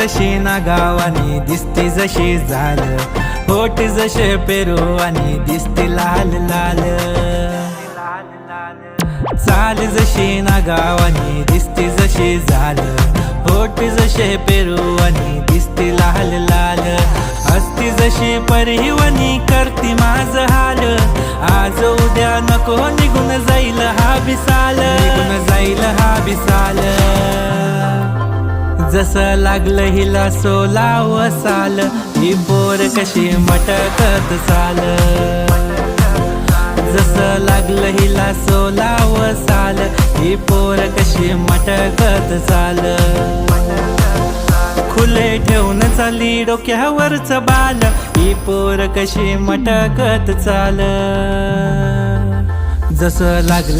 जशी ना गावानी दिसती जशी झालं, होठ जसे पेरू आणि दिसती लाल लाल। चाल जशी ना गावानी दिसती जशी झालं, होठ जसे पेरू आणि दिसती लाल लाल। हसती जशी परिवनी करती माझ हाल, आज उद्या नको निघून जाईल हा बिसाल, निघून जाईल हा बिसाल। जसं लागलं हिला 16 साल, ही पोर कशी मटकत चाल। जसं लागलं हिला 16 साल, ही पोर कशी मटकत चाल। खुले ठेवून चाली डोक्यावरच बाल, ही पोर कशी मटकत चाल। जसं लागलं